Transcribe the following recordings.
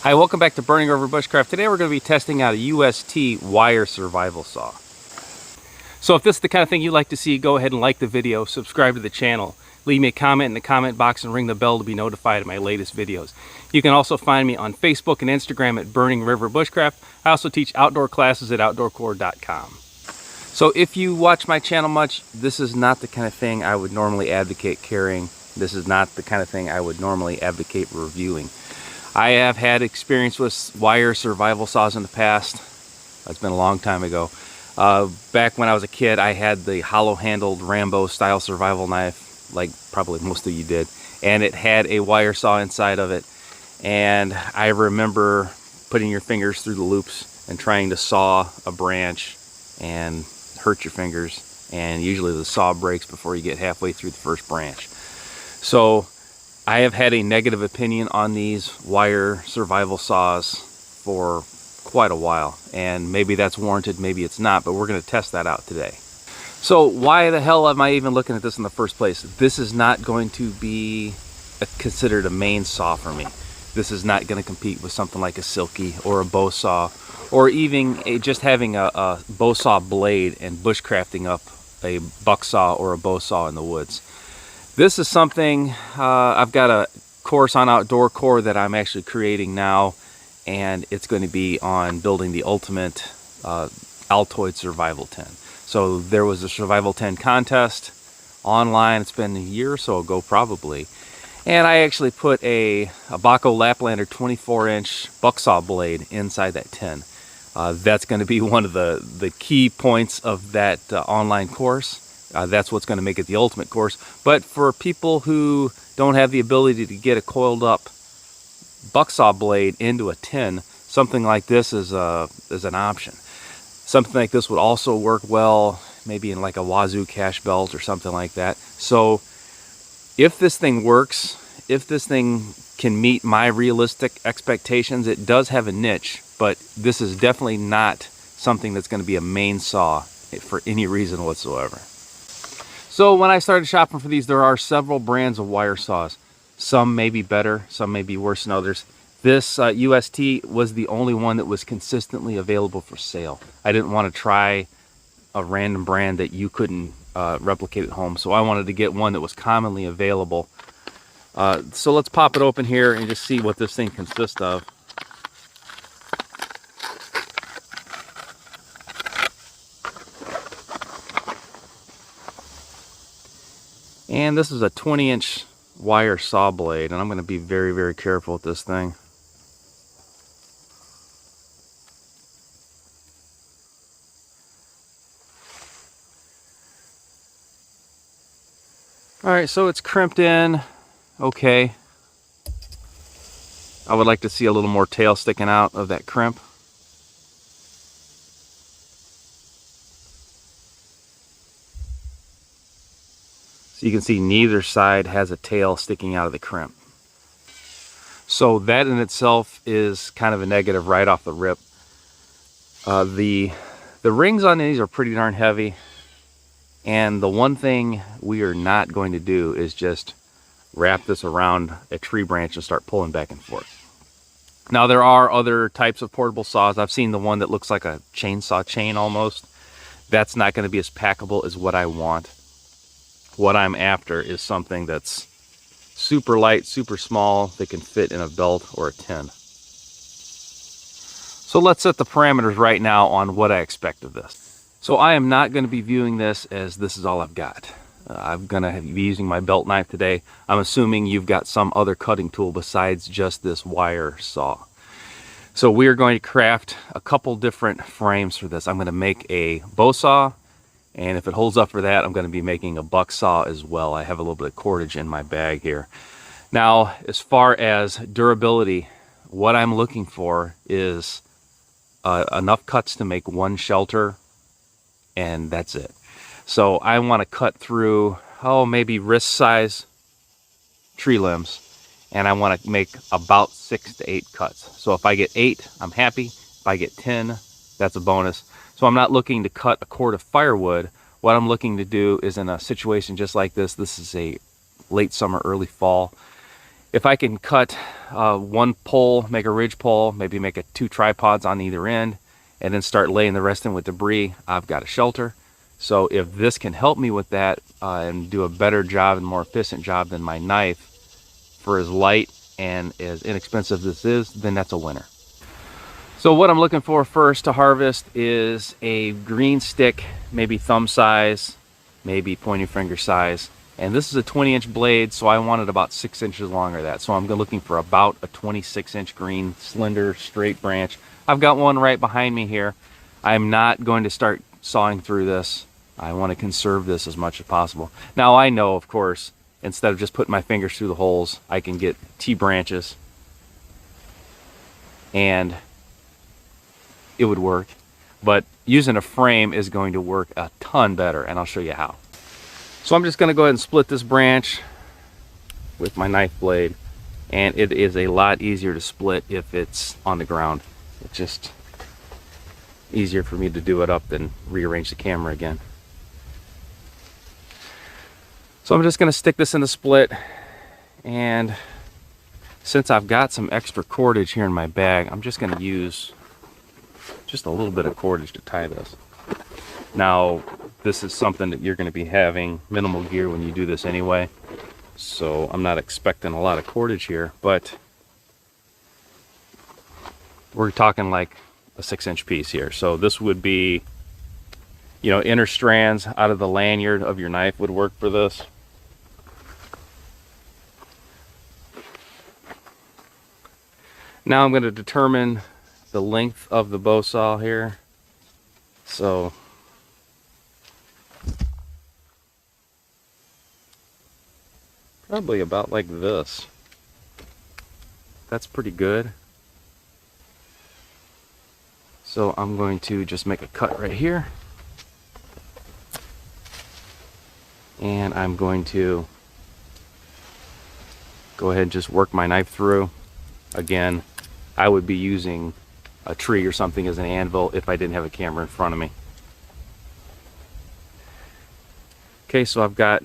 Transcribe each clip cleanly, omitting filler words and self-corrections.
Hi, welcome back to Burning River Bushcraft. Today we're going to be testing out a UST Wire Survival Saw. So if this is the kind of thing you like to see, go ahead and like the video, subscribe to the channel, leave me a comment in the comment box and ring the bell to be notified of my latest videos. You can also find me on Facebook and Instagram at Burning River Bushcraft. I also teach outdoor classes at outdoorcore.com. So if you watch my channel much, this is not the kind of thing I would normally advocate carrying. This is not the kind of thing I would normally advocate reviewing. I have had experience with wire survival saws in the past. It's been a long time ago. Back when I was a kid, I had the hollow-handled Rambo style survival knife, like probably most of you did, and it had a wire saw inside of it. And I remember putting your fingers through the loops and trying to saw a branch and hurt your fingers, and usually the saw breaks before you get halfway through the first branch. So I have had a negative opinion on these wire survival saws for quite a while, and maybe that's warranted, maybe it's not, but we're going to test that out today. So why the hell am I even looking at this in the first place? This is not going to be considered a main saw for me. This is not going to compete with something like a Silky or a bow saw, or even just having a bow saw blade and bushcrafting up a buck saw or a bow saw in the woods. This is something, I've got a course on Outdoorcore that I'm actually creating now, and it's going to be on building the ultimate Altoid survival tent. So there was a survival tent contest online, it's been a year or so ago probably, and I actually put a Baco Laplander 24-inch bucksaw blade inside that tent. That's going to be one of the key points of that online course. That's what's going to make it the ultimate course. But for people who don't have the ability to get a coiled up bucksaw blade into a tin, something like this is an option. Something like this would also work well maybe in like a Wazoo cache belt or something like that. So if this thing works, if this thing can meet my realistic expectations, it does have a niche, but this is definitely not something that's going to be a main saw for any reason whatsoever. So when I started shopping for these, there are several brands of wire saws. Some may be better, some may be worse than others. This UST was the only one that was consistently available for sale. I didn't want to try a random brand that you couldn't replicate at home, so I wanted to get one that was commonly available. So let's pop it open here and just see what this thing consists of. And this is a 20-inch wire saw blade, and I'm going to be very, very careful with this thing. Alright, so it's crimped in okay. I would like to see a little more tail sticking out of that crimp. You can see neither side has a tail sticking out of the crimp. So that in itself is kind of a negative right off the rip. The rings on these are pretty darn heavy, and the one thing we are not going to do is just wrap this around a tree branch and start pulling back and forth. Now there are other types of portable saws. I've seen the one that looks like a chainsaw chain almost. That's not going to be as packable as what I want. What I'm after is something that's super light, super small, that can fit in a belt or a tin. So let's set the parameters right now on what I expect of this. So I am not going to be viewing this as this is all I've got. I'm going to be using my belt knife today. I'm assuming you've got some other cutting tool besides just this wire saw. So we are going to craft a couple different frames for this. I'm going to make a bow saw, and if it holds up for that, I'm going to be making a buck saw as well. I have a little bit of cordage in my bag here. Now, as far as durability, what I'm looking for is enough cuts to make one shelter, and that's it. So I want to cut through, maybe wrist size tree limbs, and I want to make about 6 to 8 cuts. So if I get 8, I'm happy. If I get 10, that's a bonus. So I'm not looking to cut a cord of firewood. What I'm looking to do is, in a situation just like this, this is a late summer, early fall, If I can cut one pole, make a ridge pole, maybe make two tripods on either end, and then start laying the rest in with debris, I've got a shelter. So if this can help me with that and do a better job and more efficient job than my knife for as light and as inexpensive this is, then that's a winner. So what I'm looking for first to harvest is a green stick, maybe thumb size, maybe pointing finger size. And this is a 20-inch blade, so I want it about 6 inches longer than that. So I'm looking for about a 26-inch green, slender, straight branch. I've got one right behind me here. I'm not going to start sawing through this. I want to conserve this as much as possible. Now I know, of course, instead of just putting my fingers through the holes, I can get T-branches and it would work. But using a frame is going to work a ton better, and I'll show you how. So I'm just going to go ahead and split this branch with my knife blade, and it is a lot easier to split if it's on the ground. It's just easier for me to do it up than rearrange the camera again. So I'm just going to stick this in the split, and since I've got some extra cordage here in my bag, I'm just going to use just a little bit of cordage to tie this. Now, this is something that you're going to be having minimal gear when you do this anyway, so I'm not expecting a lot of cordage here, but we're talking like a 6-inch piece here. So this would be, you know, inner strands out of the lanyard of your knife would work for this. Now I'm going to determine the length of the bow saw here. So probably about like this. That's pretty good. So I'm going to just make a cut right here. And I'm going to go ahead and just work my knife through. Again, I would be using a tree or something as an anvil if I didn't have a camera in front of me. Okay, so I've got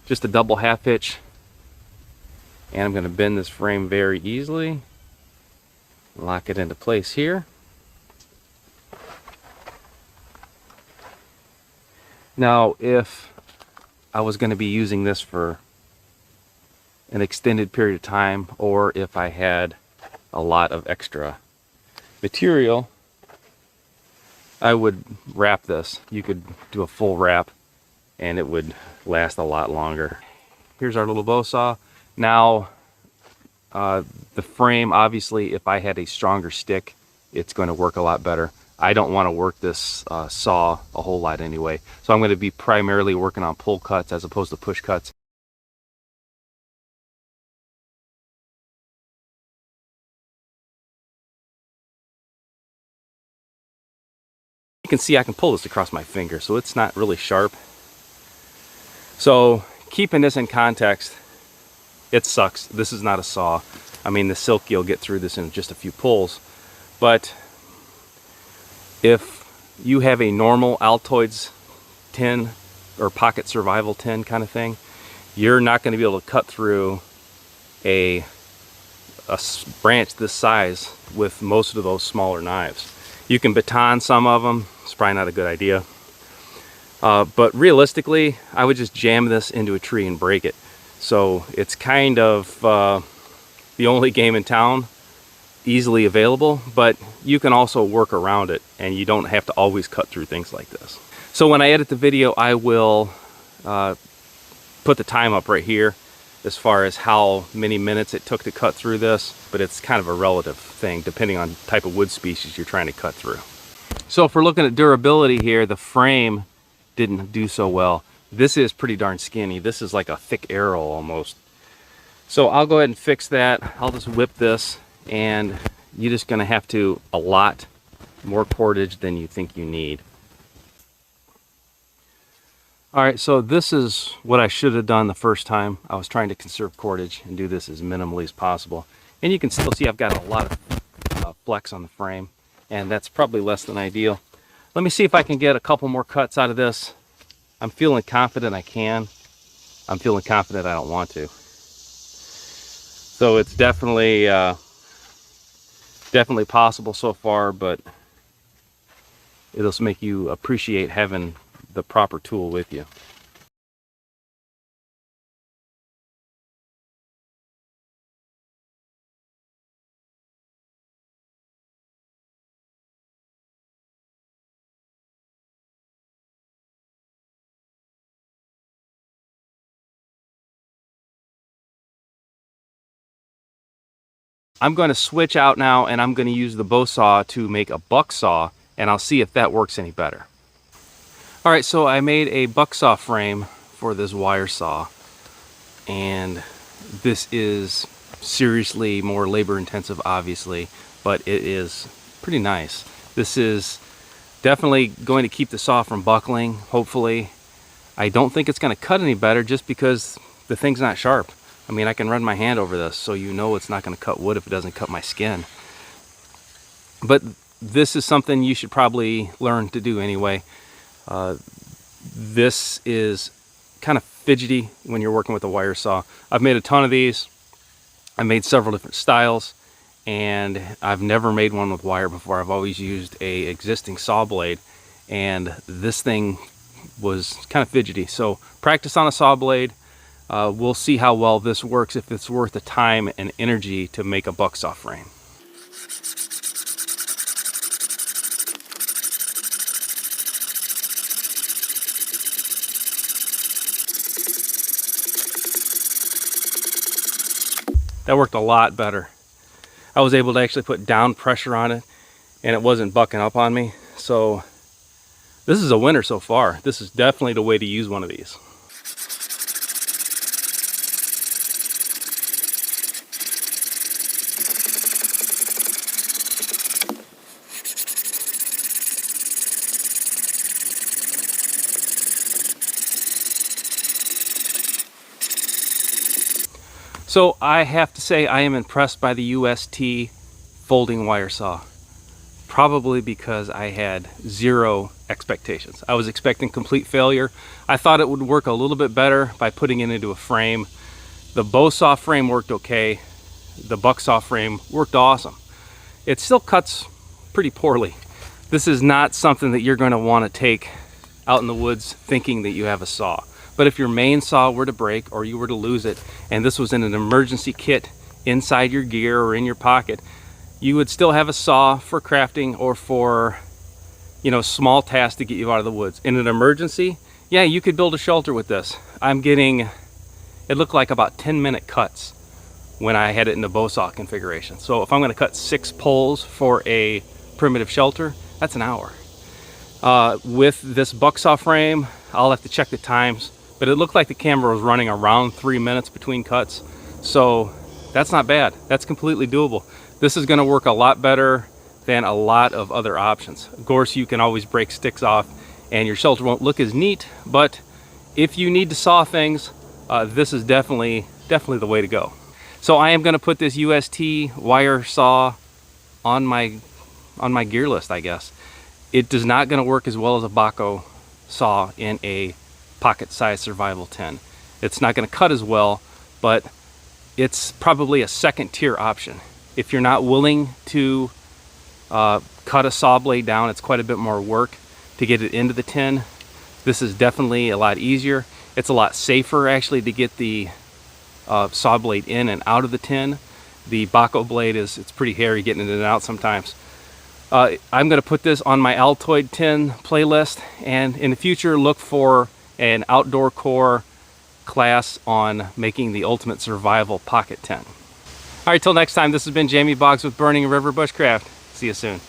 just a double half hitch, and I'm going to bend this frame very easily, lock it into place here. Now, if I was going to be using this for an extended period of time, or if I had a lot of extra material, I would wrap this. You could do a full wrap and it would last a lot longer. Here's our little bow saw. Now the frame, obviously if I had a stronger stick, it's going to work a lot better. I don't want to work this saw a whole lot anyway, so I'm going to be primarily working on pull cuts as opposed to push cuts. You can see I can pull this across my finger, so it's not really sharp. So keeping this in context, it sucks. This is not a saw. I mean, the Silky will get through this in just a few pulls, but if you have a normal Altoids tin or pocket survival tin kind of thing, you're not going to be able to cut through a branch this size with most of those smaller knives. You can baton some of them. It's probably not a good idea. But realistically, I would just jam this into a tree and break it. So it's kind of the only game in town, easily available, but you can also work around it and you don't have to always cut through things like this. So when I edit the video, I will put the time up right here as far as how many minutes it took to cut through this, but it's kind of a relative thing depending on type of wood species you're trying to cut through. So if we're looking at durability here, the frame didn't do so well. This is pretty darn skinny. This is like a thick arrow almost. So I'll go ahead and fix that. I'll just whip this, and you're just gonna have to allot more cordage than you think you need. All right, so this is what I should have done the first time. I was trying to conserve cordage and do this as minimally as possible. And you can still see I've got a lot of flex on the frame, and that's probably less than ideal. Let me see if I can get a couple more cuts out of this. I'm feeling confident I can. I'm feeling confident I don't want to. So it's definitely definitely possible so far, but it'll make you appreciate having the proper tool with you. I'm going to switch out now, and I'm going to use the bow saw to make a buck saw, and I'll see if that works any better. All right, so I made a buck saw frame for this wire saw, and this is seriously more labor intensive, obviously, but it is pretty nice. This is definitely going to keep the saw from buckling, hopefully. I don't think it's going to cut any better just because the thing's not sharp. I mean, I can run my hand over this, so you know it's not going to cut wood if it doesn't cut my skin. But this is something you should probably learn to do anyway. This is kind of fidgety when you're working with a wire saw. I've made a ton of these. I made several different styles, and I've never made one with wire before. I've always used a existing saw blade, and this thing was kind of fidgety. So practice on a saw blade. We'll see how well this works, if it's worth the time and energy to make a buck saw frame. That worked a lot better. I was able to actually put down pressure on it, and it wasn't bucking up on me. So this is a winner so far. This is definitely the way to use one of these. So I have to say I am impressed by the UST folding wire saw, probably because I had zero expectations. I was expecting complete failure. I thought it would work a little bit better by putting it into a frame. The bow saw frame worked okay. The buck saw frame worked awesome. It still cuts pretty poorly. This is not something that you're going to want to take out in the woods thinking that you have a saw. But if your main saw were to break or you were to lose it, and this was in an emergency kit inside your gear or in your pocket, you would still have a saw for crafting or for, you know, small tasks to get you out of the woods. In an emergency, yeah, you could build a shelter with this. I'm getting, it looked like about 10-minute cuts when I had it in the bow saw configuration. So if I'm going to cut 6 poles for a primitive shelter, that's an hour. With this buck saw frame, I'll have to check the times, but it looked like the camera was running around 3 minutes between cuts. So that's not bad. That's completely doable. This is going to work a lot better than a lot of other options. Of course, you can always break sticks off and your shelter won't look as neat, but if you need to saw things, this is definitely the way to go. So I am going to put this UST wire saw on my gear list, I guess. It is not going to work as well as a Baco saw in a pocket-sized survival tin. It's not going to cut as well, but it's probably a second-tier option. If you're not willing to cut a saw blade down, it's quite a bit more work to get it into the tin. This is definitely a lot easier. It's a lot safer, actually, to get the saw blade in and out of the tin. The Baco blade it's pretty hairy getting it in and out sometimes. I'm going to put this on my Altoid tin playlist, and in the future look for an Outdoorcore class on making the ultimate survival pocket tin. All right, till next time, this has been Jamie Boggs with Burning River Bushcraft. See you soon.